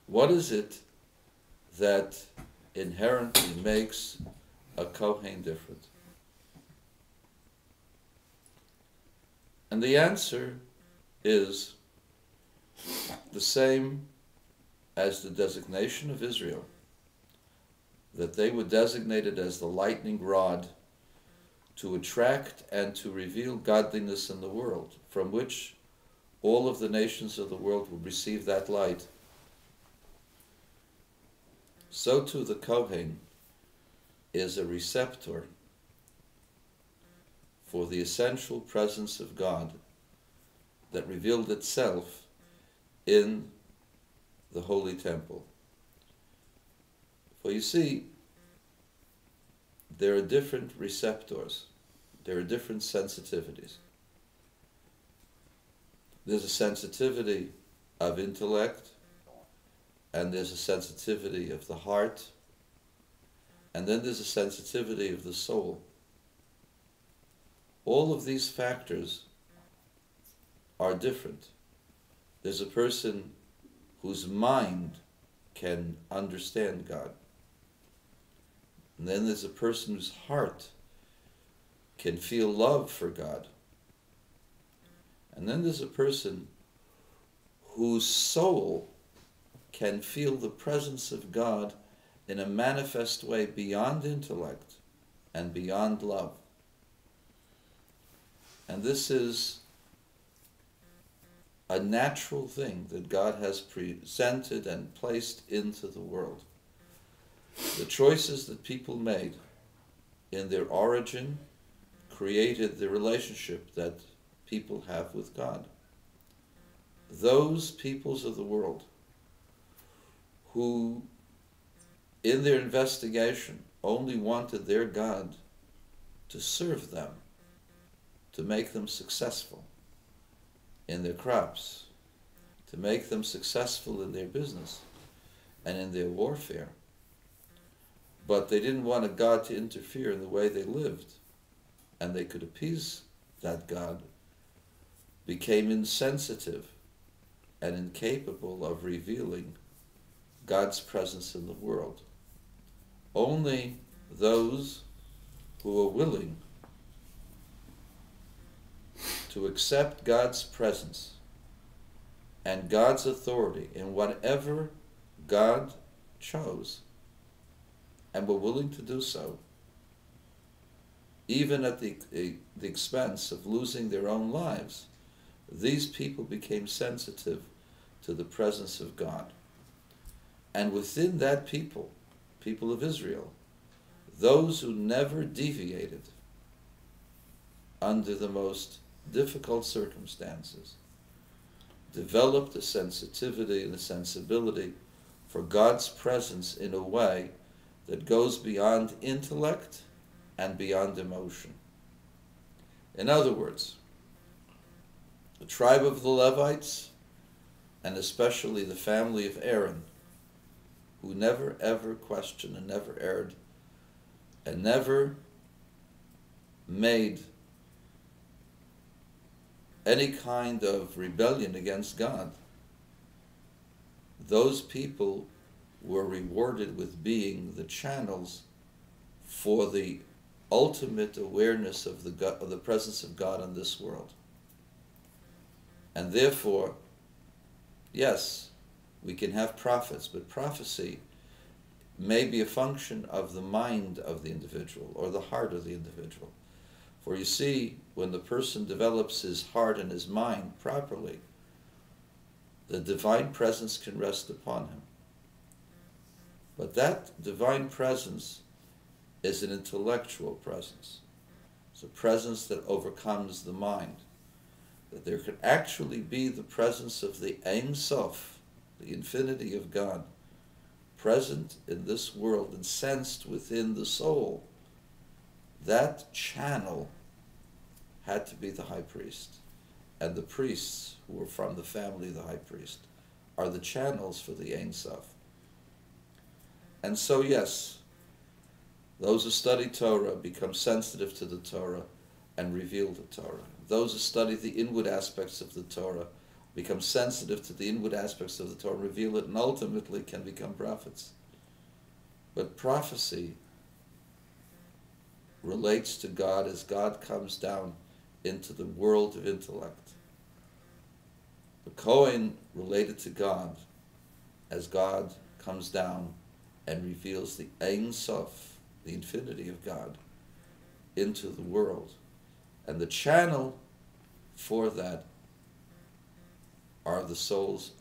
What is it that inherently makes a Kohen different? And the answer is the same as the designation of Israel, that they were designated as the lightning rod to attract and to reveal godliness in the world, from which all of the nations of the world will receive that light. So too the Kohen is a receptor for the essential presence of God that revealed itself in the Holy Temple. For you see, there are different receptors, there are different sensitivities. There's a sensitivity of intellect, and there's a sensitivity of the heart, and then there's a sensitivity of the soul. All of these factors are different. There's a person whose mind can understand God. And then there's a person whose heart can feel love for God. And then there's a person whose soul can feel the presence of God in a manifest way beyond intellect and beyond love. And this is a natural thing that God has presented and placed into the world. The choices that people made in their origin created the relationship that people have with God. Those peoples of the world who, in their investigation, only wanted their God to serve them, to make them successful in their crops, to make them successful in their business and in their warfare. But they didn't want a God to interfere in the way they lived, and they could appease that God, became insensitive and incapable of revealing God's presence in the world. Only those who are willing to accept God's presence and God's authority in whatever God chose, and were willing to do so, even at the expense of losing their own lives, these people became sensitive to the presence of God. And within that people of Israel, those who never deviated under the most difficult circumstances, developed a sensitivity and a sensibility for God's presence in a way that goes beyond intellect and beyond emotion. In other words, the tribe of the Levites, and especially the family of Aaron, who never ever questioned and never erred, and never made any kind of rebellion against God, those people were rewarded with being the channels for the ultimate awareness of the presence of God in this world. And therefore, yes, we can have prophets, but prophecy may be a function of the mind of the individual or the heart of the individual. For you see, when the person develops his heart and his mind properly, the divine presence can rest upon him. But that divine presence is an intellectual presence. It's a presence that overcomes the mind. That there can actually be the presence of the Ein Sof, the infinity of God, present in this world and sensed within the soul. That channel had to be the high priest. And the priests who were from the family of the high priest are the channels for the Ein Sof. And so, yes, those who study Torah become sensitive to the Torah and reveal the Torah. Those who study the inward aspects of the Torah become sensitive to the inward aspects of the Torah, reveal it, and ultimately can become prophets. But prophecy relates to God as God comes down into the world of intellect. The Kohen related to God as God comes down and reveals the Ein Sof, the infinity of God, into the world. And the channel for that are the souls